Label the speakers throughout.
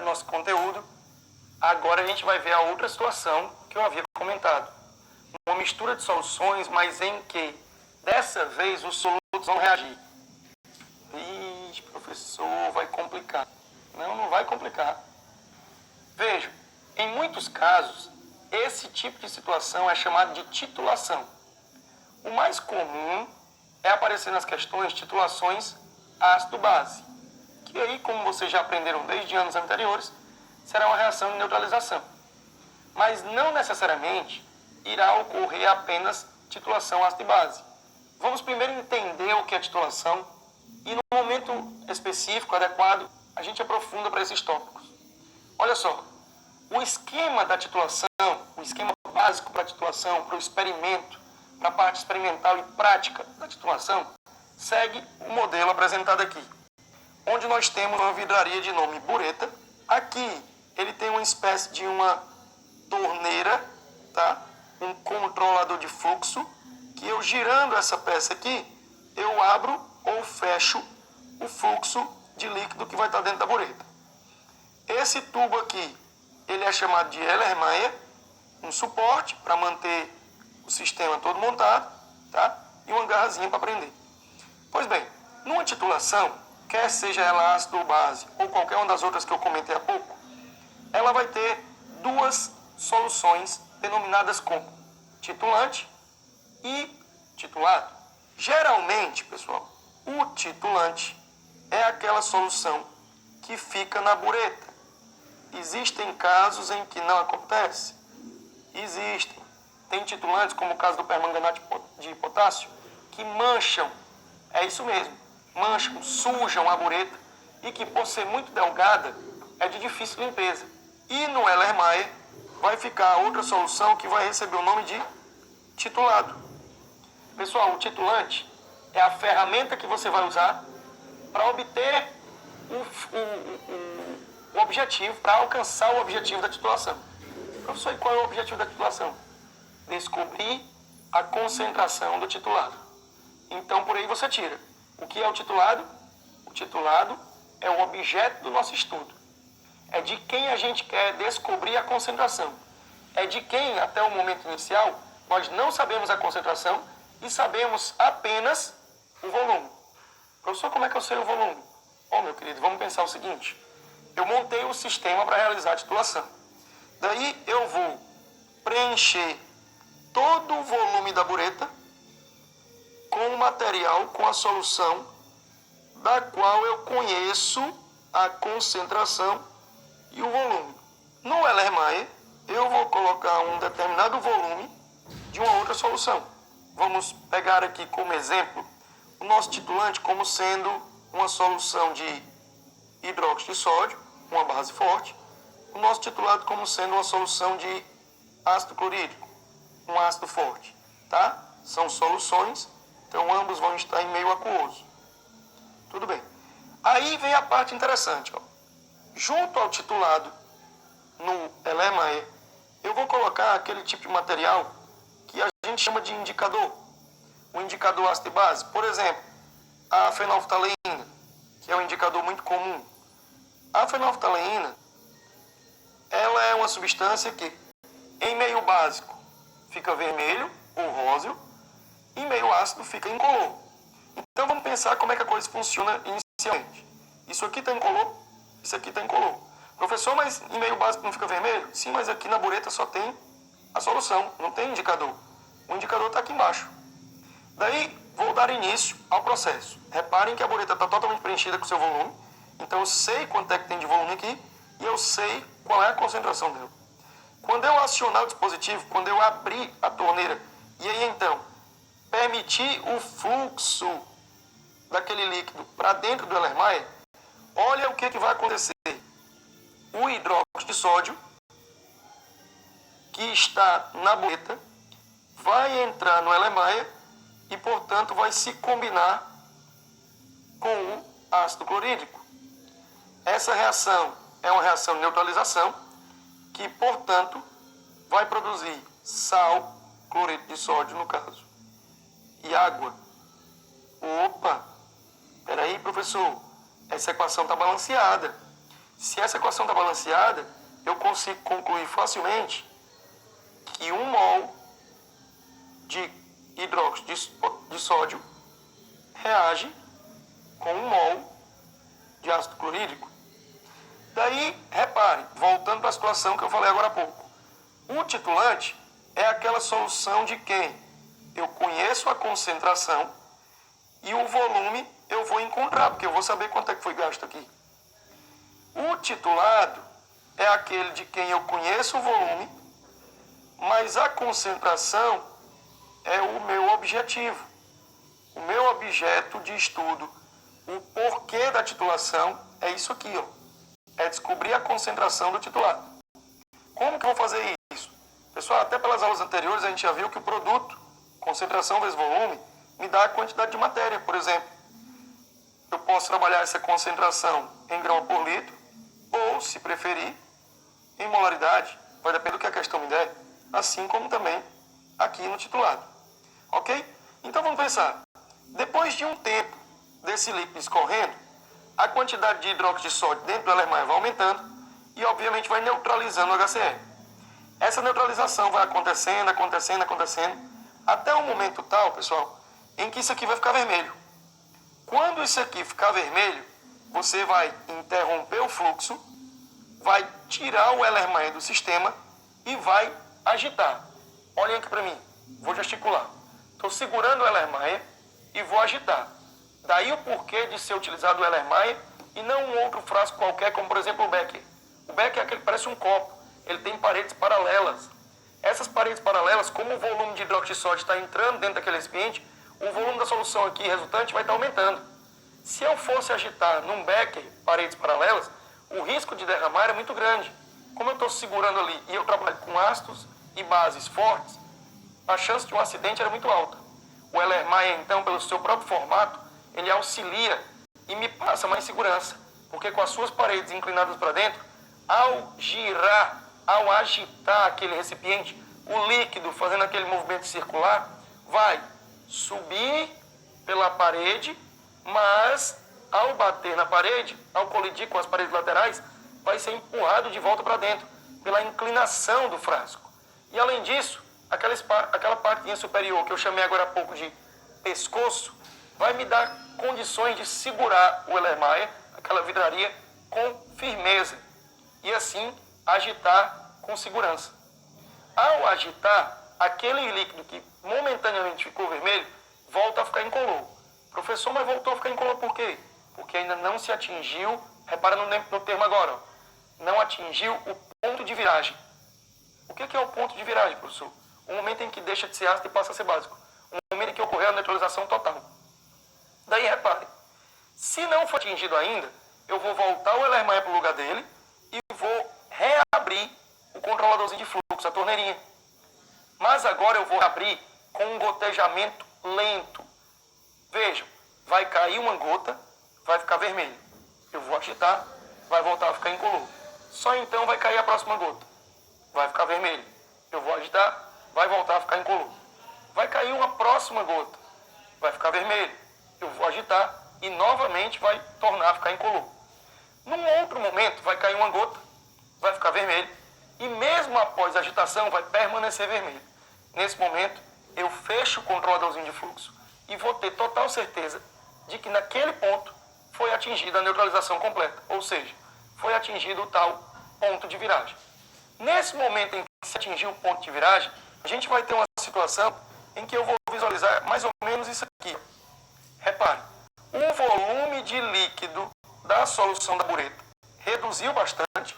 Speaker 1: nosso conteúdo. Agora a gente vai ver a outra situação que eu havia comentado. Uma mistura de soluções, mas em que, dessa vez, os solutos vão reagir. Ih, professor, vai complicar. Não, não vai complicar. Veja, em muitos casos, esse tipo de situação é chamado de titulação. O mais comum é aparecer nas questões titulações ácido-base, que aí, como vocês já aprenderam desde anos anteriores, será uma reação de neutralização. Mas não necessariamente irá ocorrer apenas titulação ácido-base. Vamos primeiro entender o que é titulação e no momento específico, adequado, a gente aprofunda para esses tópicos. Olha só, o esquema da titulação, o esquema básico para a titulação, para o experimento, para a parte experimental e prática da titulação, segue o modelo apresentado aqui, onde nós temos uma vidraria de nome bureta. Aqui ele tem uma espécie de uma torneira, tá? Um controlador de fluxo, que eu girando essa peça aqui, eu abro ou fecho o fluxo de líquido que vai estar dentro da bureta. Esse tubo aqui, ele é chamado de Erlenmeyer, um suporte para manter o sistema todo montado, tá? E uma garrazinha para prender. Pois bem, numa titulação, quer seja ela ácido ou base, ou qualquer uma das outras que eu comentei há pouco, ela vai ter duas soluções denominadas como titulante e titulado. Geralmente, pessoal, o titulante é aquela solução que fica na bureta. Existem casos em que não acontece? Existem. Tem titulantes, como o caso do permanganato de potássio, que mancham, é isso mesmo, mancham, sujam a bureta e que, por ser muito delgada, é de difícil limpeza. E no Erlenmeyer vai ficar outra solução que vai receber o nome de titulado. Pessoal, o titulante é a ferramenta que você vai usar para obter o objetivo, para alcançar o objetivo da titulação. Professor, e qual é o objetivo da titulação? Descobrir a concentração do titulado. Então, por aí você tira. O que é o titulado? O titulado é o objeto do nosso estudo. É de quem a gente quer descobrir a concentração. É de quem, até o momento inicial, nós não sabemos a concentração e sabemos apenas o volume. Professor, como é que eu sei o volume? Meu querido, vamos pensar o seguinte. Eu montei o sistema para realizar a titulação. Daí eu vou preencher todo o volume da bureta com o material, com a solução da qual eu conheço a concentração e o volume. No Erlenmeyer, eu vou colocar um determinado volume de uma outra solução. Vamos pegar aqui como exemplo o nosso titulante como sendo uma solução de hidróxido de sódio, uma base forte, o nosso titulado como sendo uma solução de ácido clorídrico, um ácido forte, tá? São soluções, então ambos vão estar em meio aquoso. Tudo bem. Aí vem a parte interessante, ó. Junto ao titulado, no Erlenmeyer, eu vou colocar aquele tipo de material que a gente chama de indicador. O indicador ácido e base. Por exemplo, a fenolftaleína, que é um indicador muito comum. A fenolftaleína, ela é uma substância que, em meio básico, fica vermelho ou róseo, e em meio ácido fica incolor. Então vamos pensar como é que a coisa funciona inicialmente. Isso aqui está incolor, isso aqui está incolor. Professor, mas em meio básico não fica vermelho? Sim, mas aqui na bureta só tem a solução, não tem indicador. O indicador está aqui embaixo. Daí vou dar início ao processo. Reparem que a bureta está totalmente preenchida com seu volume, então eu sei quanto é que tem de volume aqui e eu sei qual é a concentração dela. Quando eu acionar o dispositivo, quando eu abrir a torneira e aí então permitir o fluxo daquele líquido para dentro do Erlenmeyer, olha o que vai acontecer. O hidróxido de sódio, que está na bureta, vai entrar no Erlenmeyer e, portanto, vai se combinar com o ácido clorídrico. Essa reação é uma reação de neutralização que, portanto, vai produzir sal, cloreto de sódio, no caso, e água. Opa! Peraí, professor, essa equação está balanceada. Se essa equação está balanceada, eu consigo concluir facilmente que 1 mol de hidróxido de sódio reage com 1 mol de ácido clorídrico. Daí, repare, voltando para a situação que eu falei agora há pouco. O titulante é aquela solução de quem eu conheço a concentração e o volume eu vou encontrar, porque eu vou saber quanto é que foi gasto aqui. O titulado é aquele de quem eu conheço o volume, mas a concentração é o meu objetivo. O meu objeto de estudo, o porquê da titulação é isso aqui, ó. É descobrir a concentração do titulado. Como que eu vou fazer isso? Pessoal, até pelas aulas anteriores a gente já viu que o produto, concentração vezes volume, me dá a quantidade de matéria. Por exemplo, eu posso trabalhar essa concentração em grão por litro, ou, se preferir, em molaridade. Vai depender do que a questão me der, assim como também aqui no titulado. Ok? Então vamos pensar. Depois de um tempo desse líquido escorrendo, a quantidade de hidróxido de sódio dentro do Erlenmeyer vai aumentando e, obviamente, vai neutralizando o HCl. Essa neutralização vai acontecendo, até um momento tal, pessoal, em que isso aqui vai ficar vermelho. Quando isso aqui ficar vermelho, você vai interromper o fluxo, vai tirar o Erlenmeyer do sistema e vai agitar. Olhem aqui para mim, vou gesticular. Estou segurando o Erlenmeyer e vou agitar. Daí o porquê de ser utilizado o Erlenmeyer e não um outro frasco qualquer, como por exemplo o Becker. O Becker é aquele que parece um copo, ele tem paredes paralelas. Essas paredes paralelas, como o volume de hidróxido de sódio está entrando dentro daquele recipiente, o volume da solução aqui resultante vai estar aumentando. Se eu fosse agitar num Becker paredes paralelas, o risco de derramar é muito grande. Como eu estou segurando ali e eu trabalho com ácidos e bases fortes, a chance de um acidente era muito alta. O Erlenmeyer, então, pelo seu próprio formato, ele auxilia e me passa mais segurança, porque com as suas paredes inclinadas para dentro, ao girar, ao agitar aquele recipiente, o líquido fazendo aquele movimento circular, vai subir pela parede, mas ao bater na parede, ao colidir com as paredes laterais, vai ser empurrado de volta para dentro, pela inclinação do frasco. E além disso, aquela partezinha superior que eu chamei agora há pouco de pescoço, vai me dar condições de segurar o Erlenmeyer, aquela vidraria, com firmeza. E assim, agitar com segurança. Ao agitar, aquele líquido que momentaneamente ficou vermelho, volta a ficar incolor. Professor, mas voltou a ficar incolor por quê? Porque ainda não se atingiu, repara no termo agora, ó, não atingiu o ponto de viragem. O que é o ponto de viragem, professor? O momento em que deixa de ser ácido e passa a ser básico. O momento em que ocorreu a neutralização total. Daí, repare, se não for atingido ainda, eu vou voltar o Erlenmeyer para o lugar dele e vou reabrir o controladorzinho de fluxo, a torneirinha. Mas agora eu vou abrir com um gotejamento lento. Vejam, vai cair uma gota, vai ficar vermelho. Eu vou agitar, vai voltar a ficar incolor. Só então vai cair a próxima gota. Vai ficar vermelho. Eu vou agitar, vai voltar a ficar incolor. Vai cair uma próxima gota. Vai ficar vermelho. Eu vou agitar e novamente vai tornar a ficar incolor. Num outro momento vai cair uma gota, vai ficar vermelho. E mesmo após a agitação vai permanecer vermelho. Nesse momento eu fecho o controladorzinho de fluxo e vou ter total certeza de que naquele ponto foi atingida a neutralização completa. Ou seja, foi atingido o tal ponto de viragem. Nesse momento em que se atingiu o ponto de viragem, a gente vai ter uma situação em que eu vou visualizar mais ou menos isso aqui. Repare, o volume de líquido da solução da bureta reduziu bastante.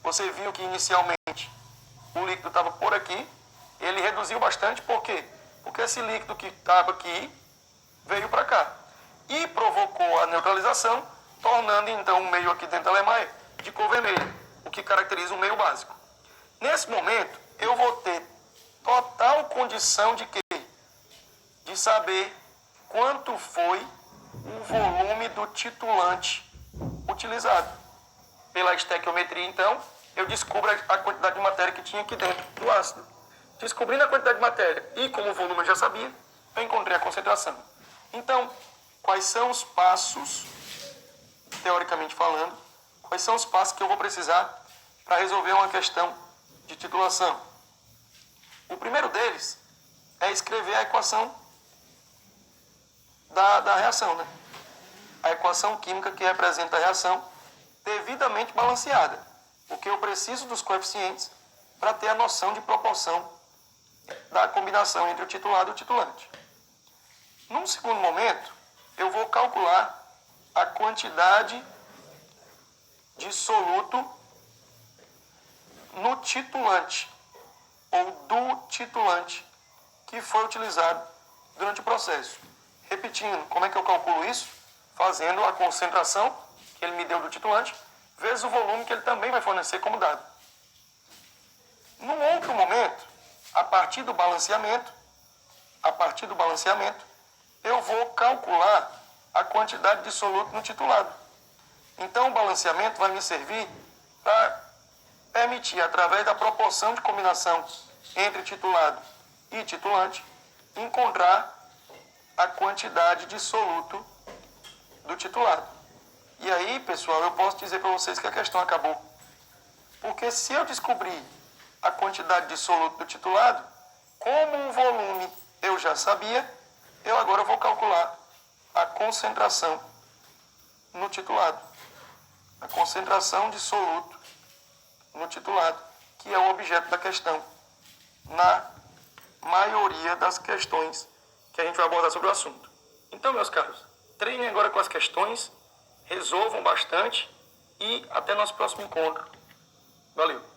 Speaker 1: Você viu que inicialmente o líquido estava por aqui, ele reduziu bastante, por quê? Porque esse líquido que estava aqui veio para cá e provocou a neutralização, tornando então o meio aqui dentro da Erlenmeyer de cor vermelha, o que caracteriza o meio básico. Nesse momento, eu vou ter total condição de quê? De saber quanto foi o volume do titulante utilizado. Pela estequiometria, então, eu descubro a quantidade de matéria que tinha aqui dentro do ácido. Descobrindo a quantidade de matéria e como o volume eu já sabia, eu encontrei a concentração. Então, quais são os passos, teoricamente falando, Quais são os passos que eu vou precisar para resolver uma questão de titulação? O primeiro deles é escrever a equação da reação, né? A equação química que representa a reação devidamente balanceada, porque eu preciso dos coeficientes para ter a noção de proporção da combinação entre o titulado e o titulante. Num segundo momento, eu vou calcular a quantidade de soluto no titulante ou do titulante que foi utilizado durante o processo. Repetindo, como é que eu calculo isso? Fazendo a concentração que ele me deu do titulante vezes o volume que ele também vai fornecer como dado. Num outro momento, a partir do balanceamento, eu vou calcular a quantidade de soluto no titulado. Então, o balanceamento vai me servir para permitir, através da proporção de combinação entre titulado e titulante, encontrar a quantidade de soluto do titulado. E aí, pessoal, eu posso dizer para vocês que a questão acabou. Porque se eu descobrir a quantidade de soluto do titulado, como o volume eu já sabia, eu agora vou calcular a concentração no titulado. A concentração de soluto no titulado, que é o objeto da questão, na maioria das questões que a gente vai abordar sobre o assunto. Então, meus caros, treinem agora com as questões, resolvam bastante e até nosso próximo encontro. Valeu!